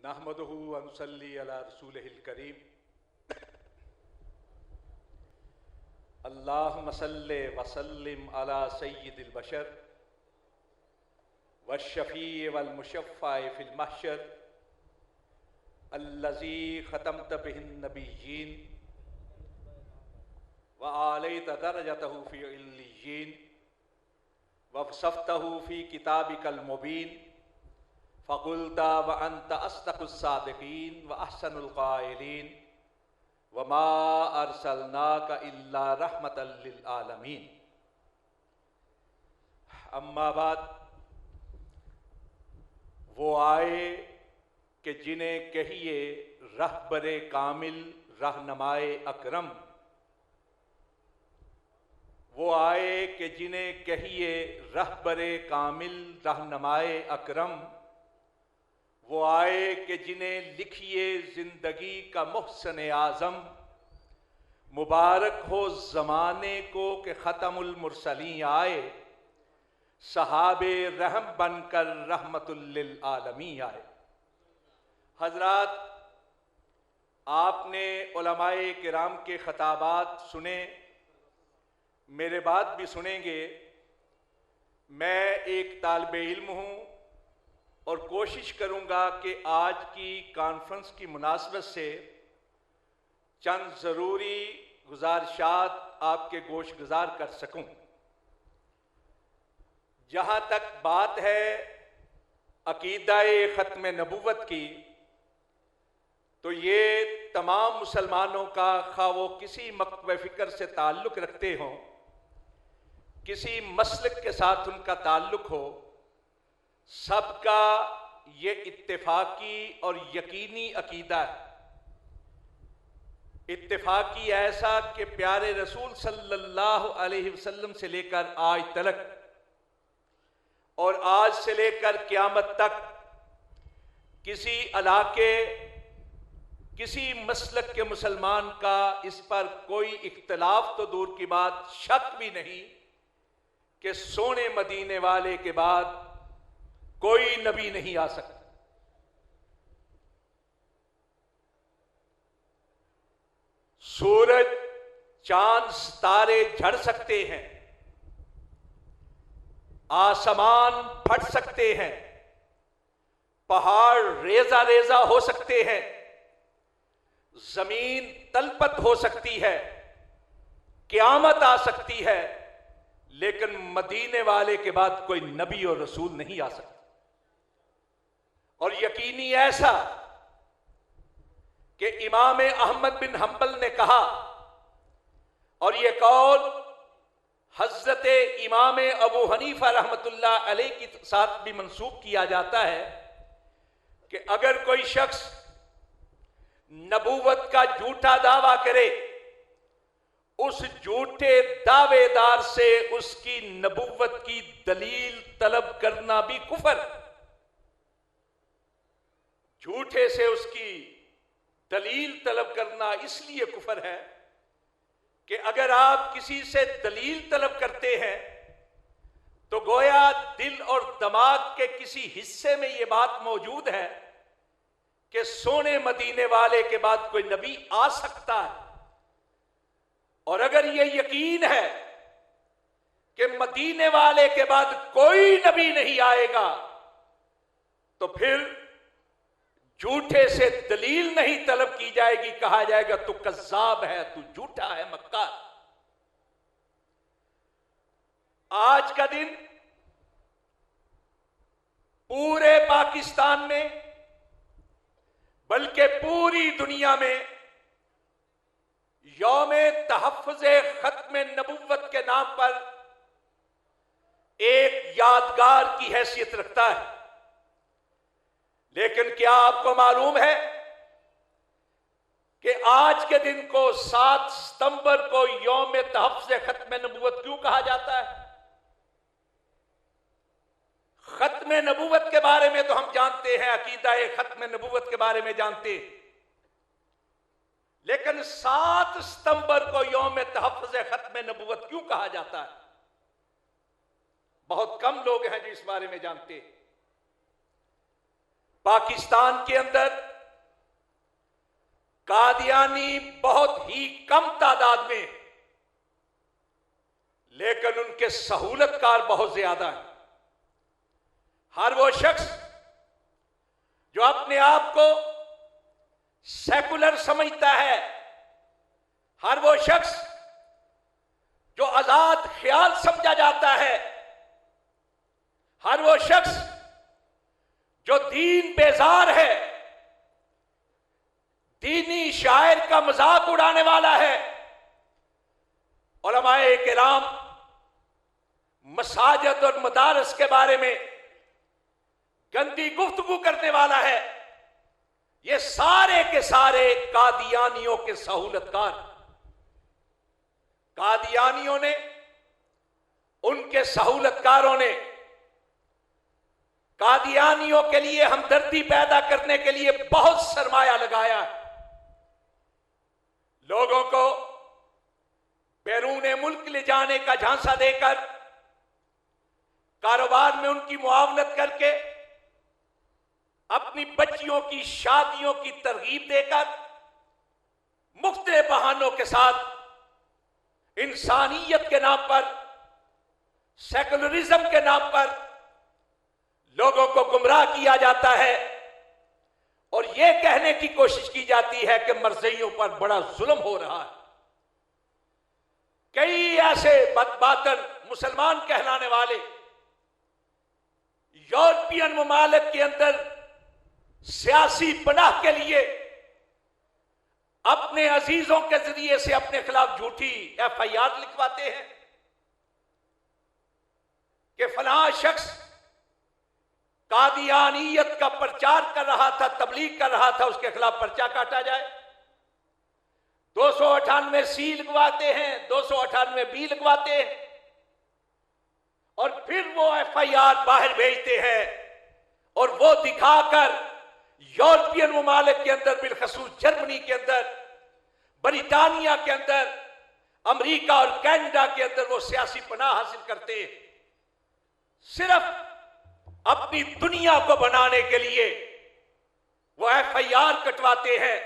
नहमदुहु व नुसल्ली अला रसूलिहिल करीम। अल्लाहुम्मा सल्ली व सल्लिम अला सय्यिदिल बशर वश्शफ़ी वल मुशफ़्फ़ा फिल महशर अल्लज़ी ख़तमत बिहिन नबिय्यीन व आलैत दरजतहु फ़ी इल्लिय्यीन वफ़सफ़तहु फ़ी किताबिकल मुबीन फ़क़ुल्ता व अन्त अस्दक़ुस सादिक़ीन व अहसनुल क़ाइलीन व मा अरसलनाका इल्ला रहमतल लिल आलमीन। अम्मा बाद, वो आए कि जिन्हें कहिए रहबरे कामिल रहनुमाए अकरम। वो आए कि जिन्हें कहिए रहबरे कामिल रहनुमाए अकरम। वो आए कि जिन्हें लिखिए जिंदगी का मुहसन आज़म। मुबारक हो ज़माने को कि ख़तमुल मुरसलीन आए, सहाबे रहम बनकर रहमतुल लिल आलमीन आए। हज़रात, आपने उलमाए किराम के ख़ताबात सुने, मेरे बाद भी सुनेंगे। मैं एक तालिबे इल्म हूँ और कोशिश करूँगा कि आज की कॉन्फ्रेंस की मुनासबत से चंद ज़रूरी गुज़ारिशात आपके गोश गुज़ार कर सकूँ। जहाँ तक बात है अकीदा-ए ख़त्म नबुव्वत की, तो ये तमाम मुसलमानों का, खा वो किसी मकतब फ़िक्र से ताल्लुक़ रखते हों, किसी मसलक के साथ उनका ताल्लुक़ हो, सबका ये इत्तेफाकी और यकीनी अकीदा है। इत्तेफाकी ऐसा कि प्यारे रसूल सल्लल्लाहु अलैहि वसल्लम से लेकर आज तक और आज से लेकर क़यामत तक किसी इलाके, किसी मसलक के मुसलमान का इस पर कोई इख्तलाफ तो दूर की बात, शक भी नहीं कि सोने मदीने वाले के बाद कोई नबी नहीं आ सकता। सूरज, चांद, सितारे झड़ सकते हैं, आसमान फट सकते हैं, पहाड़ रेजा रेजा हो सकते हैं, जमीन तलपत हो सकती है, क़यामत आ सकती है, लेकिन मदीने वाले के बाद कोई नबी और रसूल नहीं आ सकता। और यकीनी ऐसा कि इमाम अहमद बिन हंबल ने कहा, और यह कौल हजरत इमाम अबू हनीफा रहमतुल्लाह अलैह के साथ भी मंसूब किया जाता है कि अगर कोई शख्स नबूवत का झूठा दावा करे, उस झूठे दावेदार से उसकी नबूवत की दलील तलब करना भी कुफर। झूठे से उसकी दलील तलब करना इसलिए कुफर है कि अगर आप किसी से दलील तलब करते हैं तो गोया दिल और दिमाग के किसी हिस्से में यह बात मौजूद है कि सोने मदीने वाले के बाद कोई नबी आ सकता है। और अगर यह यकीन है कि मदीने वाले के बाद कोई नबी नहीं आएगा, तो फिर झूठे से दलील नहीं तलब की जाएगी, कहा जाएगा तू कज़्ज़ाब है, तू झूठा है, मक्कार। आज का दिन पूरे पाकिस्तान में, बल्कि पूरी दुनिया में यौमे तहफ़्फ़ुज़े ख़त्म नबुव्वत के नाम पर एक यादगार की हैसियत रखता है। लेकिन क्या आपको मालूम है कि आज के दिन को 7 सितंबर को यौम तहफ़्फ़ुज़े ख़त्म नबुव्वत क्यों कहा जाता है? ख़त्म नबुव्वत के बारे में तो हम जानते हैं, अकीदा ख़त्म नबुव्वत के बारे में जानते हैं, लेकिन 7 सितंबर को यौम तहफ़्फ़ुज़े ख़त्म नबुव्वत क्यों कहा जाता है? बहुत कम लोग हैं जो इस बारे में जानते हैं। पाकिस्तान के अंदर कादियानी बहुत ही कम तादाद में, लेकिन उनके सहूलतकार बहुत ज्यादा हैं। हर वो शख्स जो अपने आप को सेकुलर समझता है, हर वो शख्स जो आजाद ख्याल समझा जाता है, हर वो शख्स जो दीन बेजार है, दीनी शायर का मजाक उड़ाने वाला है, उलमाए किराम मसाजिद और मदारस के बारे में गंदी गुफ्तगू करने वाला है, ये सारे के सारे कादियानियों के सहूलतकार। कादियानियों ने, उनके सहूलतकारों ने कादियानियों के लिए हमदर्दी पैदा करने के लिए बहुत सरमाया लगाया। लोगों को बैरून मुल्क ले जाने का झांसा देकर, कारोबार में उनकी मुआवनत करके, अपनी बच्चियों की शादियों की तरगीब देकर, मुख्तलिफ बहानों के साथ इंसानियत के नाम पर, सेकुलरिज्म के नाम पर लोगों को गुमराह किया जाता है और यह कहने की कोशिश की जाती है कि मरज़इयों पर बड़ा जुल्म हो रहा है। कई ऐसे बदबातन मुसलमान कहलाने वाले यूरोपियन ममालिक के अंदर सियासी पनाह के लिए अपने अजीजों के जरिए से अपने खिलाफ झूठी FIR लिखवाते हैं कि फलां शख्स कादियानियत का प्रचार कर रहा था, तबलीग कर रहा था, उसके खिलाफ पर्चा काटा जाए। 298C लिखवाते हैं, 298B लिखवाते हैं और फिर वो FIR बाहर भेजते हैं और वो दिखाकर यूरोपियन ममालिक के अंदर, बिलखसूस जर्मनी के अंदर, ब्रिटानिया के अंदर, अमेरिका और कनाडा के अंदर वो सियासी पनाह हासिल करते हैं। सिर्फ अपनी दुनिया को बनाने के लिए वो FIR कटवाते हैं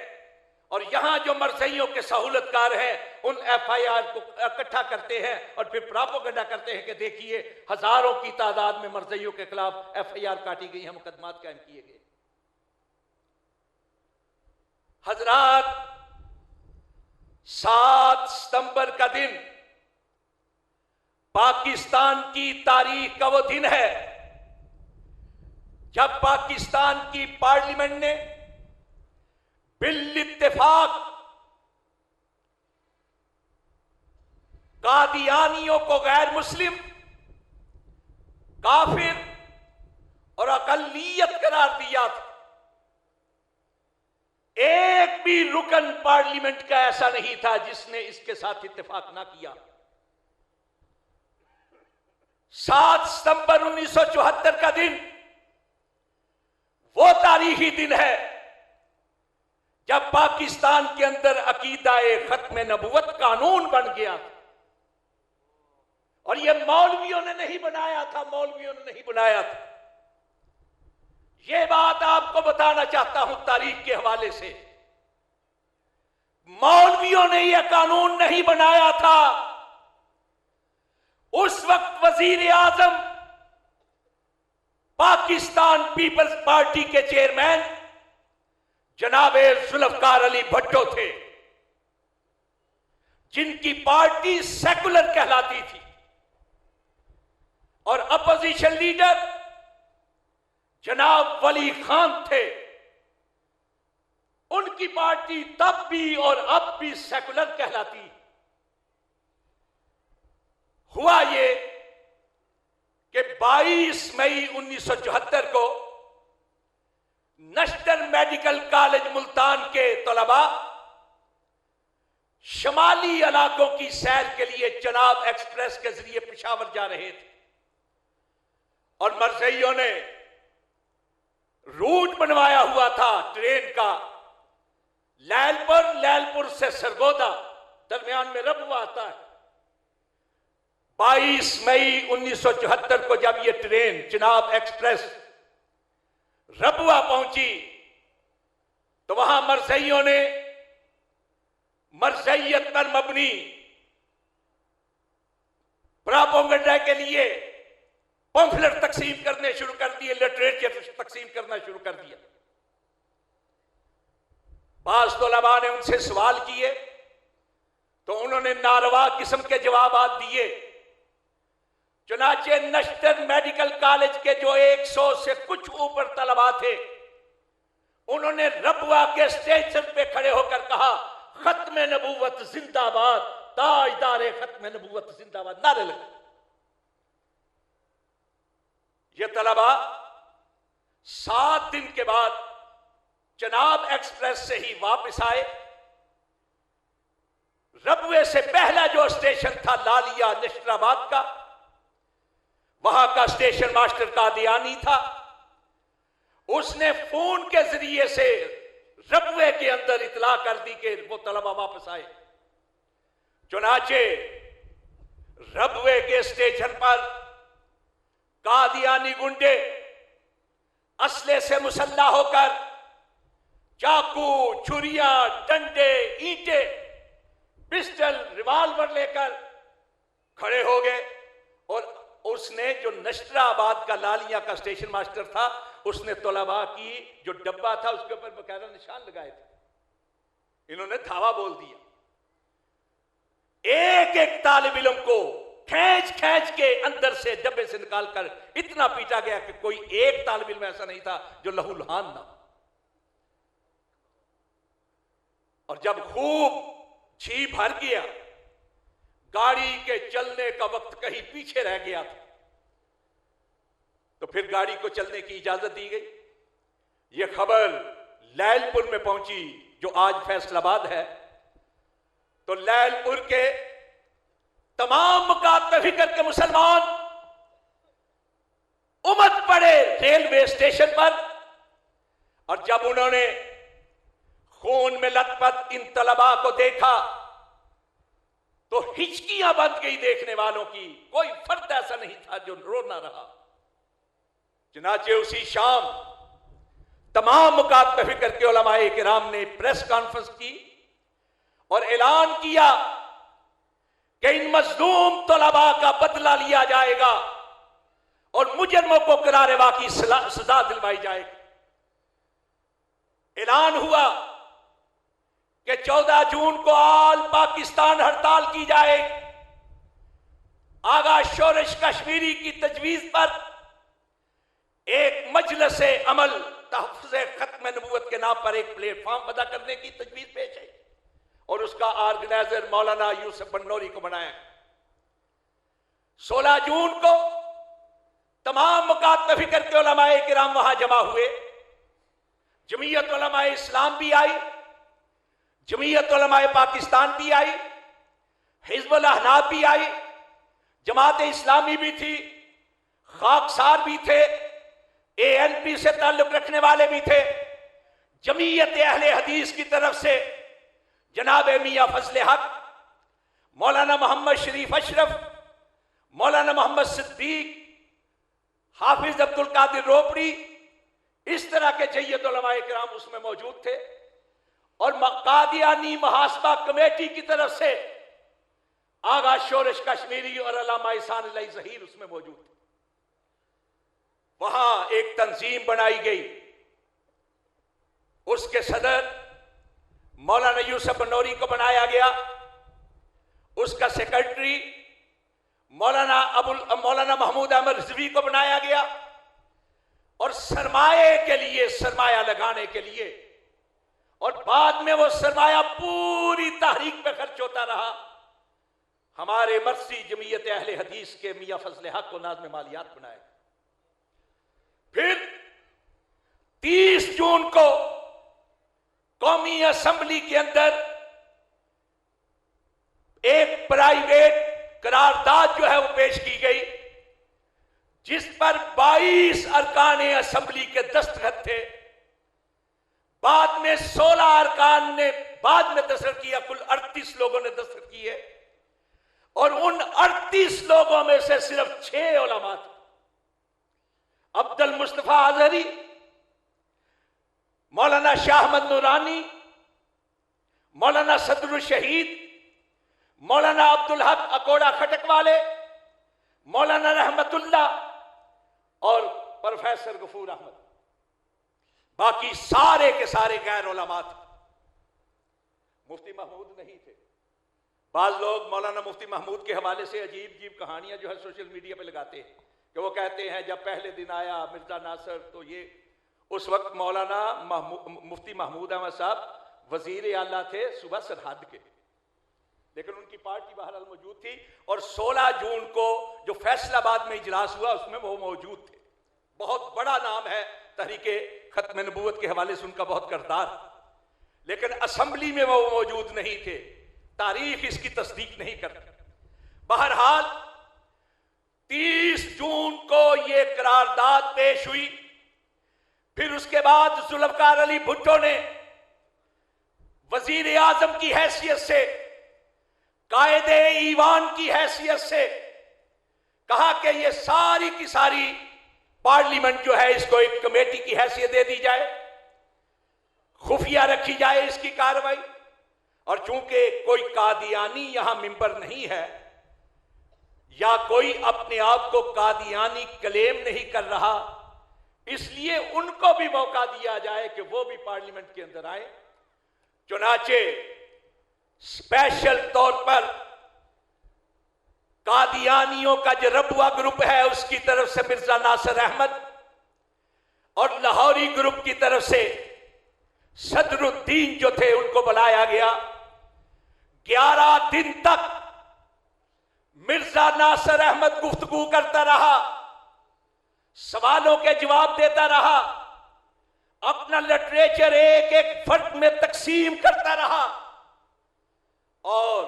और यहां जो मरज़इयों के सहूलतकार हैं उन FIR को इकट्ठा करते हैं और फिर प्रोपेगेंडा करते हैं कि देखिए हजारों की तादाद में मरज़इयों के खिलाफ FIR काटी गई हैं, मुकदमात कायम किए गए। हजरात, 7 सितंबर का दिन पाकिस्तान की तारीख का वो दिन है जब पाकिस्तान की पार्लियामेंट ने बिल इत्तेफाक कादियानियों को गैर मुस्लिम, काफिर और अकलियत करार दिया था। एक भी रुकन पार्लियामेंट का ऐसा नहीं था जिसने इसके साथ इत्तेफाक ना किया। 7 सितंबर 1974 का दिन वो तारीखी दिन है जब पाकिस्तान के अंदर अकीदा-ए खत्म नबुवत कानून बन गया था और ये मौलवियों ने नहीं बनाया था, मौलवियों ने नहीं बनाया था। ये बात आपको बताना चाहता हूं तारीख के हवाले से, मौलवियों ने यह कानून नहीं बनाया था। उस वक्त वजीर आजम पाकिस्तान पीपल्स पार्टी के चेयरमैन जनाबे जुल्फकार अली भट्टो थे, जिनकी पार्टी सेकुलर कहलाती थी और अपोजिशन लीडर जनाब वली खान थे। उनकी पार्टी तब भी और अब भी सेकुलर कहलाती। हुआ ये कि 22 मई 1974 को नेशनल मेडिकल कॉलेज मुल्तान के तलबा शमाली इलाकों की सैर के लिए चनाब एक्सप्रेस के जरिए पेशावर जा रहे थे और मरज़इयों ने रूट बनवाया हुआ था ट्रेन का, लैलपुर से सरगोदा, दरमियान में रबुआ आता है। 22 मई 1974 को जब यह ट्रेन चनाब एक्सप्रेस रबुआ पहुंची तो वहां मरज़इयों ने मरज़इयत पर मबनी प्रोपेगेंडा के लिए पंफलेट तकसीम करने शुरू कर दिए, लिटरेचर तकसीम करना शुरू कर दिया। बाज़ तलबा ने उनसे सवाल किए तो उन्होंने नारवा किस्म के जवाब दिए। चुनाचे नश्तर मेडिकल कॉलेज के जो 100 से कुछ ऊपर तलबा थे, उन्होंने रबुआ के स्टेशन पे खड़े होकर कहा, खत्म नबूवत जिंदाबाद, ताजदार खत्म नबूवत जिंदाबाद, नारे लगे। ये तलबा 7 दिन के बाद चनाब एक्सप्रेस से ही वापस आए। रबुए से पहला जो स्टेशन था लालिया नशराबाद का, वहां का स्टेशन मास्टर कादियानी था। उसने फोन के जरिए से रबुए के अंदर इतला कर दी कि वो तलबा वापस आए। चुनाचे रबुए के स्टेशन पर कादियानी गुंडे असले से मुसल्ला होकर चाकू, छुरियां, डंडे, ईंटे, पिस्टल, रिवाल्वर लेकर खड़े हो गए। और उसने जो नशराबाद का लालिया का स्टेशन मास्टर था, उसने तलबा की जो डब्बा था उसके ऊपर बकायदा निशान लगाए थे। इन्होंने धावा बोल दिया। एक एक तालिब इल्म को खींच खींच के अंदर से डब्बे से निकालकर इतना पीटा गया कि कोई एक तालिब इल्म ऐसा नहीं था जो लहूलुहान ना। और जब खूब जी भर गया, गाड़ी के चलने का वक्त कहीं पीछे रह गया था, तो फिर गाड़ी को चलने की इजाजत दी गई। यह खबर लैलपुर में पहुंची जो आज फैसलाबाद है। तो लैलपुर के तमाम मकात पे फिक्र के मुसलमान उमड़ पड़े रेलवे स्टेशन पर। और जब उन्होंने खून में लथपथ इन तलबा को देखा तो हिचकियां बंध गई देखने वालों की। कोई फर्द ऐसा नहीं था जो रो ना रहा। चुनाचे उसी शाम तमाम मकात पे फिक्र के उलमाए किराम ने प्रेस कॉन्फ्रेंस की और ऐलान किया कि इन मजलूम तलबा का बदला लिया जाएगा और मुजरिमों को करारे वाक़ई सजा दिलवाई जाएगी। ऐलान हुआ कि 14 जून को ऑल पाकिस्तान हड़ताल की जाए। आगा शोरश कश्मीरी की तजवीज पर एक मजलिस अमल तहफ़्फ़ुज़ खत्म नबूवत के नाम पर एक प्लेटफॉर्म अदा करने की तजवीज पेश है और उसका ऑर्गेनाइजर मौलाना यूसुफ बन्नौरी को बनाया। 16 जून को तमाम मकात फिक्र के उलमाए किराम वहां जमा हुए। जमीयत उलमाए इस्लाम भी आई, जमीयत उलमाए पाकिस्तान भी आई, हिज़्बुल अहनाफ भी आई, जमात इस्लामी भी थी, खाकसार भी थे, ANP से ताल्लुक रखने वाले भी थे। जमीयत अहले हदीस की तरफ से जनाब मियां फजले हक, मौलाना मोहम्मद शरीफ अशरफ, मौलाना मोहम्मद सिद्दीक, हाफिज अब्दुल कादिर रोपड़ी, इस तरह के जय्यत उलमाए किराम उसमें मौजूद थे। और कादियानी मुहासबा कमेटी की तरफ से आगा शोरश कश्मीरी और अल्लामा इहसान अली ज़हीर उसमें मौजूद थे। वहां एक तंजीम बनाई गई, उसके सदर मौलाना यूसुफ बन्नौरी को बनाया गया, उसका सेक्रेटरी मौलाना महमूद अहमद रिजवी को बनाया गया। और सरमाए के लिए, सरमाया लगाने के लिए, और बाद में वो सरमाया पूरी तहरीक पे खर्च होता रहा। हमारे मर्सी जमीयत अहले हदीस के मियां फजले हक को नाज़िम मालियात बनाया। फिर 30 जून को कौमी असेंबली के अंदर एक प्राइवेट करारदाद जो है वो पेश की गई, जिस पर 22 अरकान असेंबली के दस्तखत थे। बाद में 16 अरकान ने बाद में दस्तखत किया, कुल 38 लोगों ने दस्तखत किए। और उन 38 लोगों में से सिर्फ 6 उलमा थे। अब्दुल मुस्तफा अजहरी, मौलाना शाह अहमद नूरानी, मौलाना सदरुल शहीद, मौलाना अब्दुल हक अकोड़ा खटक वाले, मौलाना रहमतुल्लाह और प्रोफेसर गफूर अहमद। बाकी सारे के सारे गैर उलमा थे। मुफ्ती महमूद नहीं थे। बाज लोग मौलाना मुफ्ती महमूद के हवाले से अजीब अजीब कहानियां जो है सोशल मीडिया पे लगाते हैं कि वो कहते हैं जब पहले दिन आया मिर्जा नासिर तो ये, उस वक्त मौलाना मुफ्ती महमूद अहमद साहब वजीर आला थे सूबा सरहद के, लेकिन उनकी पार्टी बहरहाल मौजूद थी। और 16 जून को जो फैसलाबाद में इजलास हुआ उसमें वो मौजूद थे। बहुत बड़ा नाम है तहरीके खत्म नबूवत के हवाले से उनका बहुत किरदार, लेकिन असेंबली में वो मौजूद नहीं थे। तारीख इसकी तस्दीक नहीं करती। बहरहाल 30 जून को ये करारदाद पेश हुई। फिर उसके बाद जुल्फकार अली भुट्टो ने वजीर आजम की हैसियत से, कायदे ईवान की हैसियत से कहा कि ये सारी की सारी पार्लियामेंट जो है इसको एक कमेटी की हैसियत दे दी जाए, खुफिया रखी जाए इसकी कार्रवाई। और चूंकि कोई कादियानी यहां मिंबर नहीं है या कोई अपने आप को कादियानी क्लेम नहीं कर रहा, इसलिए उनको भी मौका दिया जाए कि वो भी पार्लियामेंट के अंदर आए। चुनाचे स्पेशल तौर पर कादियानियों का जो रबुआ ग्रुप है उसकी तरफ से मिर्जा नासिर अहमद और लाहौरी ग्रुप की तरफ से सदरुद्दीन जो थे उनको बुलाया गया। 11 दिन तक मिर्जा नासिर अहमद गुफ्तगू करता रहा, सवालों के जवाब देता रहा, अपना लिटरेचर एक एक फर्द में तकसीम करता रहा। और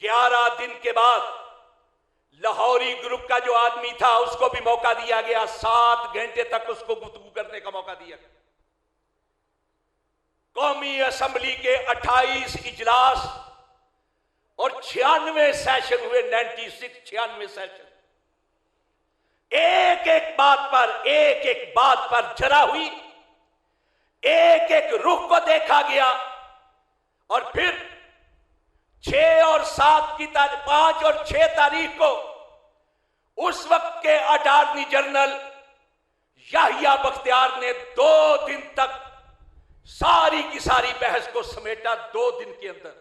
11 दिन के बाद लाहौरी ग्रुप का जो आदमी था उसको भी मौका दिया गया, 7 घंटे तक उसको गुफ्तगू करने का मौका दिया। कौमी असेंबली के 28 इजलास और 96 सेशन हुए, 96 सेशन। एक एक बात पर जरा हुई, एक एक रुख को देखा गया। और फिर 6 और 7 की तारीख, 5 और 6 तारीख को उस वक्त के अटॉर्नी जनरल याहिया बख्तियार ने 2 दिन तक सारी की सारी बहस को समेटा 2 दिन के अंदर।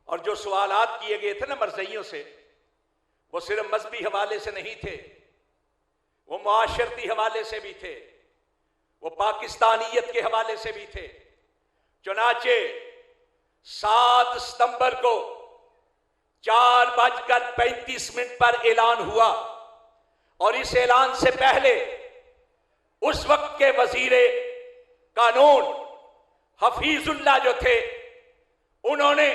और जो सवालात किए गए थे ना मरज़इयों से, वो सिर्फ मजहबी हवाले से नहीं थे, वो मुआशरती हवाले से भी थे, वो पाकिस्तानियत के हवाले से भी थे। चुनाचे 7 सितंबर को 4:35 पर ऐलान हुआ। और इस ऐलान से पहले उस वक्त के वजीरे कानून हफीजुल्लाह जो थे, उन्होंने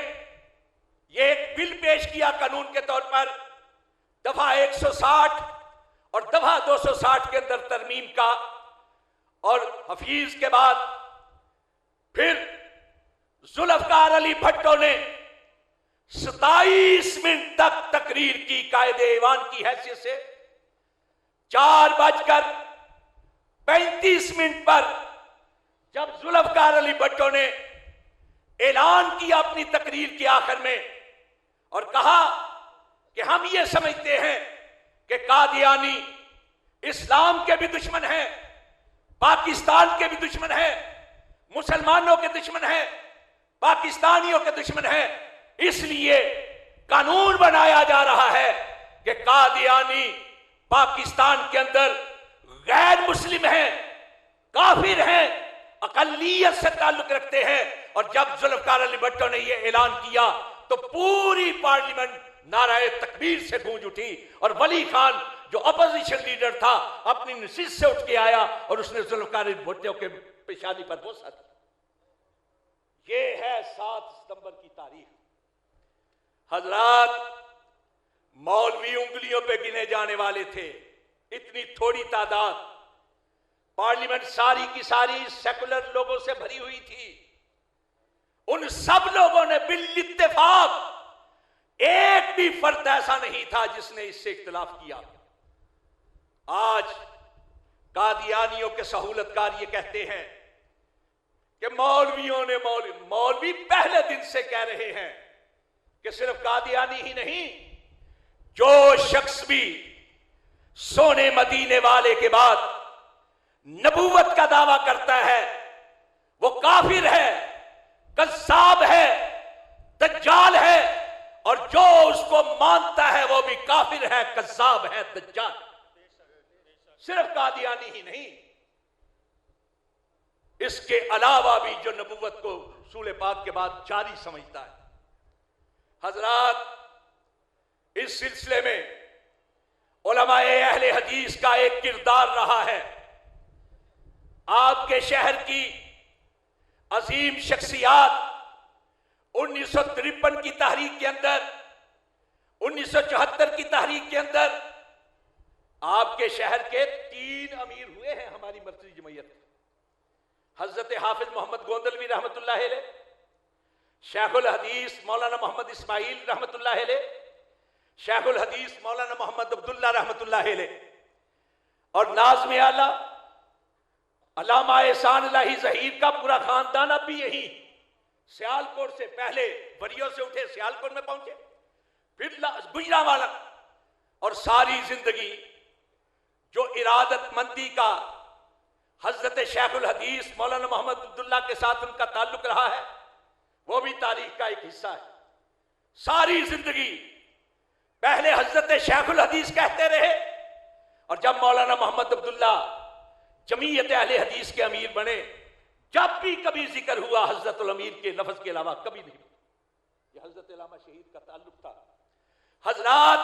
ये एक बिल पेश किया कानून के तौर पर, दफा 160 और दफा 260 के अंदर तरमीम का। और हफीज के बाद फिर जुल्फकार अली भट्टो ने 27 मिनट तक तकरीर की कायदे ईवान की हैसियत से। 4:35 पर जब जुल्फकार अली भट्टो ने ऐलान किया अपनी तकरीर के आखिर में और कहा कि हम ये समझते हैं कि कादियानी इस्लाम के भी दुश्मन हैं, पाकिस्तान के भी दुश्मन हैं, मुसलमानों के दुश्मन हैं, पाकिस्तानियों के दुश्मन हैं, इसलिए कानून बनाया जा रहा है कि कादियानी पाकिस्तान के अंदर गैर मुस्लिम हैं, काफिर हैं, अकलियत से ताल्लुक रखते हैं। और जब जुल्फकार अली भट्टो ने यह ऐलान किया तो पूरी पार्लियामेंट नाराए तकबीर से गूंज उठी। और वली खान जो अपोजिशन लीडर था अपनी नशिस्त से उठ के आया और उसने जुल्फकार अली भट्टो के पेशानी पर बोसा दिया। यह है 7 सितंबर की तारीख। हजरात, मौलवी उंगलियों पे गिने जाने वाले थे, इतनी थोड़ी तादाद। पार्लियामेंट सारी की सारी सेकुलर लोगों से भरी हुई थी। उन सब लोगों ने बिल इत्तेफाक, एक भी फर्द ऐसा नहीं था जिसने इससे इख्तिलाफ किया। आज कादियानियों के सहूलतकार ये कहते हैं कि मौलवियों ने मौलवी पहले दिन से कह रहे हैं कि सिर्फ कादियानी ही नहीं, जो शख्स भी सोने मदीने वाले के बाद नबूवत का दावा करता है वो काफिर है, कज़्ज़ाब है, दज्जाल है, और जो उसको मानता है वो भी काफिर है, कज़्ज़ाब है, दज्जाल। सिर्फ कादियानी ही नहीं, इसके अलावा भी जो नबूवत को रसूल पाक के बाद जारी समझता है। हजरात, इस सिलसिले में उलमाए अहले हदीस का एक किरदार रहा है। आपके शहर की अजीम शख्सियात 1953 की तहरीक के अंदर, 1974 की तहरीक के अंदर आपके शहर के 3 अमीर हुए हैं हमारी मर्कज़ी जमयत के। हजरत हाफिज मोहम्मद गोंदलवी रहमतुल्लाह अलैह, शेखुल हदीस मौलाना मोहम्मद इस्माइल रहमतुल्लाह अलैह, शेखुल हदीस मौलाना मोहम्मद अब्दुल्ला रहमतुल्लाह अलैह, और नाज़्म आला अल्लामा एहसान इलाही ज़हीर का पूरा खानदान अब भी यही सियालकोट से, पहले बरियों से उठे सियालकोट में पहुंचे, फिर गुजरांवाला, और सारी जिंदगी जो इरादतमंदी का हजरत शेखुल हदीस मौलाना मोहम्मद अब्दुल्ला के साथ उनका ताल्लुक रहा है, वो भी तारीख का एक हिस्सा है। सारी जिंदगी पहले हजरत शेखुल हदीस कहते रहे, और जब मौलाना मोहम्मद अब्दुल्ला जमीयत अहले हदीस के अमीर बने, जब भी कभी जिक्र हुआ हजरतुल अमीर के लफ्ज के अलावा कभी नहीं। ये हजरत अल्लामा शहीद का ताल्लुक था। हजरात,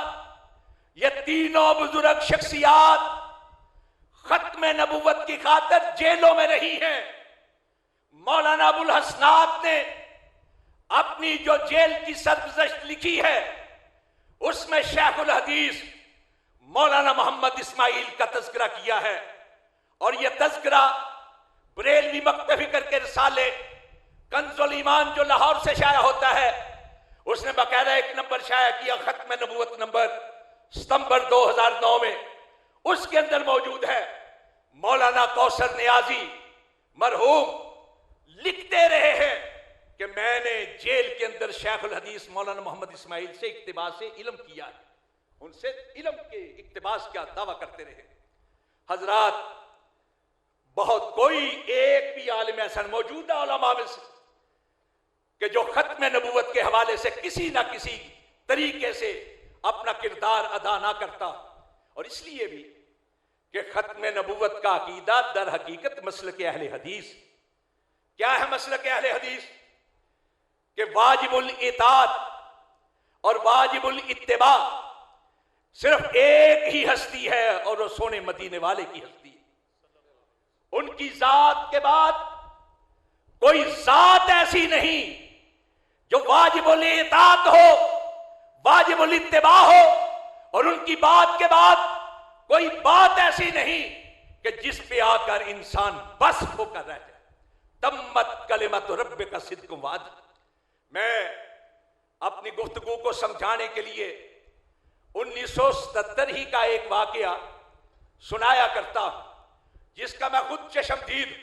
ये तीनों बुजुर्ग शख्सियात खत्म नबूवत की खातिर जेलों में रही हैं। मौलाना अबुल हसनात ने अपनी जो जेल की सरगुज़श्त लिखी है उसमें शेखुल हदीस मौलाना मोहम्मद इस्माइल का तज़किरा किया है, और यह तज़किरा बरेलवी मक्तबी करके रिसाले कंजुल ईमान जो लाहौर से शाया होता है, उसने बाकायदा 1 नंबर शाया किया, खत्म नबूवत नंबर सितंबर 2009 में। उसके अंदर मौजूद है मौलाना कौसर नियाजी मरहूम लिखते रहे हैं कि मैंने जेल के अंदर शेखुल हदीस मौलाना मोहम्मद इस्माइल से इक्तिबास से इल्म किया है, उनसे इल्म के इक्तिबास का दावा करते रहे। हजरात, बहुत कोई एक भी आलिम ऐसा मौजूदा उलमा में से कि जो खत्म नबूवत के हवाले से किसी ना किसी तरीके से अपना किरदार अदा ना करता, और इसलिए भी कि खत्म नबूवत का अकीदा दर हकीकत मसलक अहले हदीस क्या है? मसलक अहले हदीस कि वाजिबुल इताअत और वाजिबुल इत्तिबा सिर्फ एक ही हस्ती है, और वो सोने मदीने वाले की हस्ती है। उनकी जात के बाद कोई जात ऐसी नहीं जो वाजिबुल इताअत हो, वाजिबुल इत्तिबा हो, और उनकी बात के बाद कोई बात ऐसी नहीं कि जिस पे आकर इंसान बस होकर रह जाए। तम्मत कलिमत रब्बिका सिद्क़ुम वाद। मैं अपनी गुफ्तगू को समझाने के लिए 1977 ही का एक वाकया सुनाया करता हूं, जिसका मैं खुद चश्मदीद।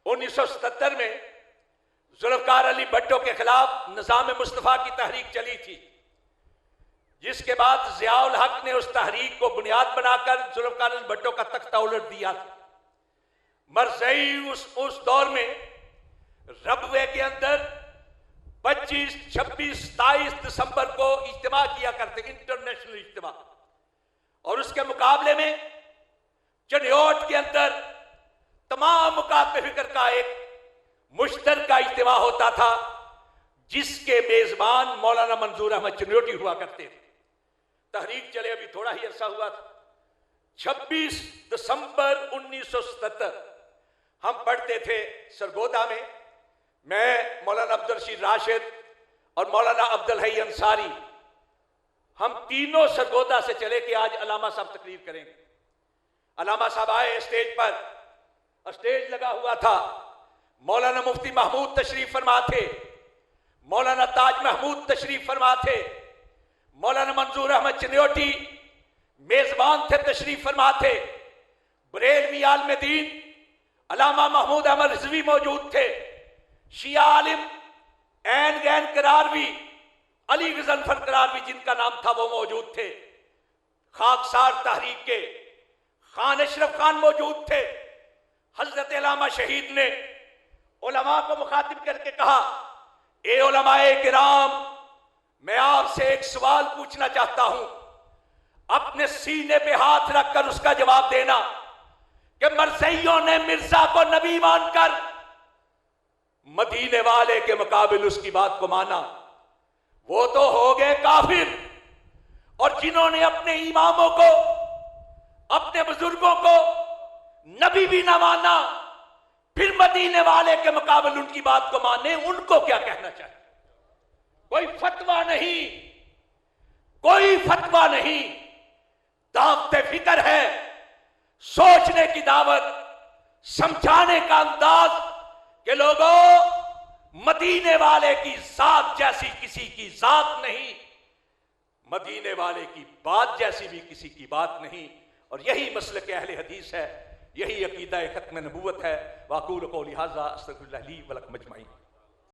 1977 में जुल्फ़िकार अली भट्टो के खिलाफ निज़ाम मुस्तफ़ा की तहरीक चली थी, जिसके बाद ज़ियाउल हक ने उस तहरीक को बुनियाद बनाकर जुल्फ़िकार अली भट्टो का तख्ता उलट दिया था। मरज़ई उस दौर में रबवे के अंदर 25, 26, 27 दिसंबर को इज्तिमा किया करते, इंटरनेशनल इज्तिमा, और उसके मुकाबले में चनियोट के अंदर तमाम मुकातब फिक्र का एक मुश्तरका इज्तिमा होता था, जिसके मेजबान मौलाना मंजूर अहमद चनियोटी हुआ करते थे। तहरीक चले अभी थोड़ा ही अरसा हुआ था। 26 दिसंबर 1977 हम पढ़ते थे सरगोदा में, मैं, मौलाना अब्दुल रशीद राशिद और मौलाना अब्दुल हई अंसारी, हम तीनों सरगोदा से चले कि आज अलामा साहब तकरीर करेंगे। अलामा साहब आए स्टेज पर, स्टेज लगा हुआ था, मौलाना मुफ्ती महमूद तशरीफ फरमा थे, मौलाना ताज महमूद तशरीफ फरमा थे, मौलाना मंजूर अहमद चनियोटी मेजबान थे, तशरीफ फरमा थे, बरेलवी आलिम दीन अल्लामा महमूद अहमद रिजवी मौजूद थे, शिया आलिम ऐन गैन करारवी, अली गजनफर करारवी जिनका नाम था वो मौजूद थे, खाकसार तहरीक के खान अशरफ खान मौजूद थे। हजरत अल्लामा शहीद ने उलमा को मुखातिब करके कहा, ए उलमाए किराम, मैं आपसे एक सवाल पूछना चाहता हूं, अपने सीने पे हाथ रखकर उसका जवाब देना कि मरसइयों ने मिर्जा को नबी मानकर मदीने वाले के मुकाबिल उसकी बात को माना, वो तो हो गए काफिर। और जिन्होंने अपने इमामों को, अपने बुजुर्गों को नबी भी ना माना, फिर मदीने वाले के मुकाबिल उनकी बात को माने, उनको क्या कहना चाहिए? कोई फतवा नहीं, कोई फतवा नहीं, दावते फिक्र है, सोचने की दावत, समझाने का अंदाज कि लोगों, मदीने वाले की जात जैसी किसी की जात नहीं, मदीने वाले की बात जैसी भी किसी की बात नहीं। और यही मसलक अहले हदीस है, यही अकीदा खत्म नबूवत है। वाक़ूलु क़ौली हाज़ा अस्तग़फिरुल्लाह ली व लकुम अजमईन।